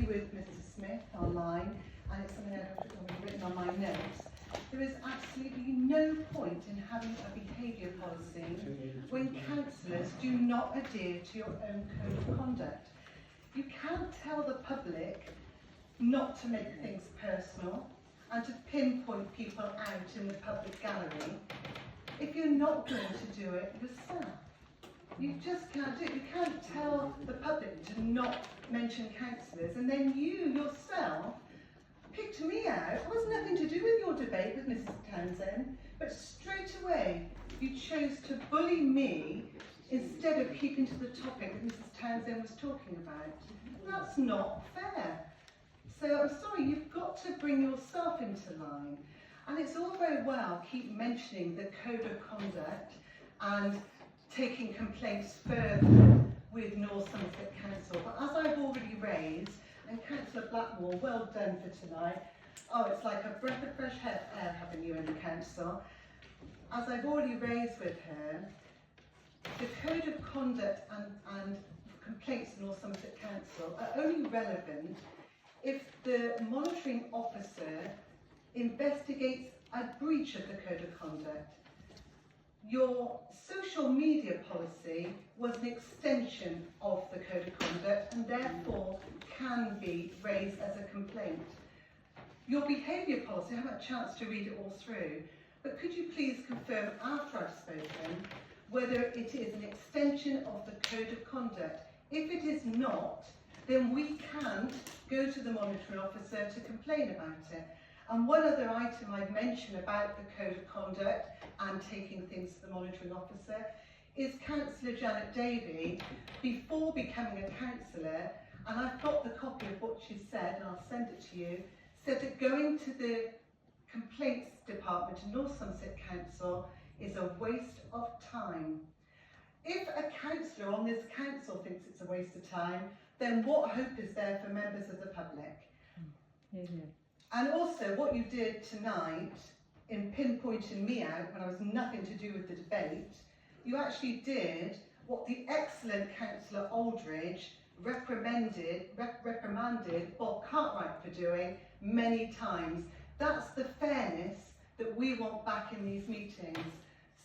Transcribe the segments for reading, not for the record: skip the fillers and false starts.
with Mrs. Smith online, and it's something I've written on my notes. There is absolutely no point in having a behaviour policy when councillors do not adhere to your own code of conduct. You can't tell the public not to make things personal and to pinpoint people out in the public gallery if you're not going to do it yourself. You just can't do it. You can't tell the public to not mention councillors and then you yourself picked me out. It was nothing to do with your debate with Mrs. Townsend, but straight away you chose to bully me instead of keeping to the topic that Mrs. Townsend was talking about. That's not fair. So I'm sorry, you've got to bring yourself into line. And it's all very well keep mentioning the code of conduct and taking complaints further with North Somerset Council. But as I've already raised, and Councillor Blackmore, well done for tonight. Oh, it's like a breath of fresh air having you in the council. As I've already raised with her, the code of conduct and complaints in North Somerset Council are only relevant if the monitoring officer investigates a breach of the code of conduct. Your social media policy was an extension of the code of conduct and therefore can be raised as a complaint. Your behaviour policy, I haven't had a chance to read it all through, but could you please confirm after I've spoken whether it is an extension of the code of conduct? If it is not, then we can't go to the monitoring officer to complain about it. And one other item I've mentioned about the code of conduct and taking things to the monitoring officer is Councillor Janet Davey, before becoming a councillor, and I've got the copy of what she said and I'll send it to you, said that going to the complaints department in North Somerset Council is a waste of time. If a councillor on this council thinks it's a waste of time, then what hope is there for members of the public? And also what you did tonight in pinpointing me out when I was nothing to do with the debate, you actually did what the excellent Councillor Aldridge reprimanded Bob Cartwright for doing many times. That's the fairness that we want back in these meetings.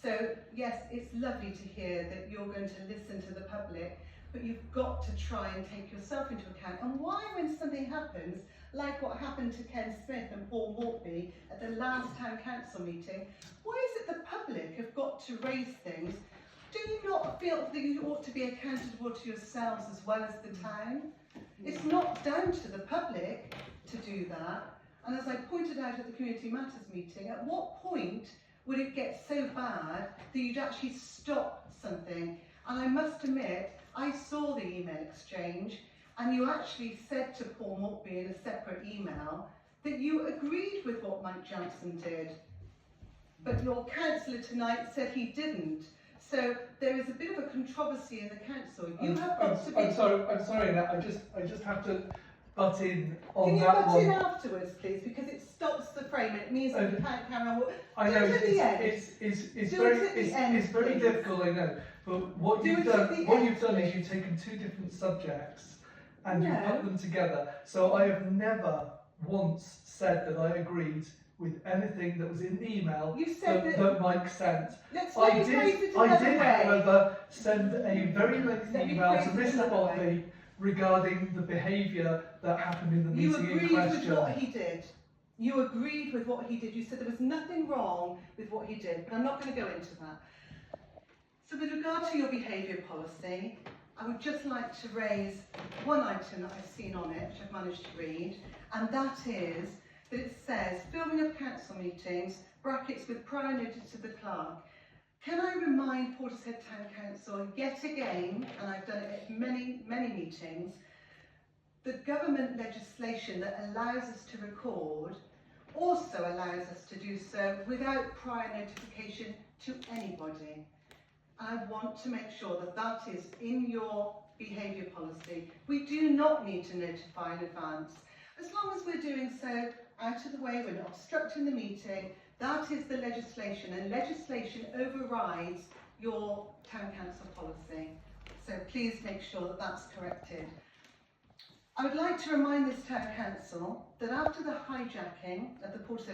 So yes, it's lovely to hear that you're going to listen to the public, but you've got to try and take yourself into account. And why, when something happens, like what happened to Ken Smith and Paul Mortby at the last town council meeting, why is it the public have got to raise things? Do you not feel that you ought to be accountable to yourselves as well as the town? It's not down to the public to do that. And as I pointed out at the Community Matters meeting, at what point would it get so bad that you'd actually stop something? And I must admit, I saw the email exchange, and you actually said to Paul Mortby in a separate email that you agreed with what Mike Johnson did. But your councillor tonight said he didn't. So there is a bit of a controversy in the council. You have got to be... I'm sorry, Annette, I just have to butt in on that one. Can you butt in afterwards, please? Because it stops the frame and it means that you can't carry on. I know it's very difficult, I know. But what you've done is you've taken two different subjects and you've put them together. So I have never once said that I agreed with anything that was in the email that Mike sent. I did, however, send a very lengthy email to Mr. Botley regarding the behaviour that happened in the meeting in question. You agreed with what he did. You agreed with what he did. You said there was nothing wrong with what he did, but I'm not going to go into that. So with regard to your behaviour policy, I would just like to raise one item that I've seen on it, which I've managed to read, and that is that it says, filming of council meetings, brackets with prior notice to the clerk. Can I remind Portishead Town Council yet again, and I've done it at many, many meetings, the government legislation that allows us to record also allows us to do so without prior notification to anybody. I want to make sure that that is in your behaviour policy. We do not need to notify in advance. As long as we're doing so out of the way, we're not obstructing the meeting, that is the legislation, and legislation overrides your town council policy. So please make sure that that's corrected. I would like to remind this town council that after the hijacking of the Portishead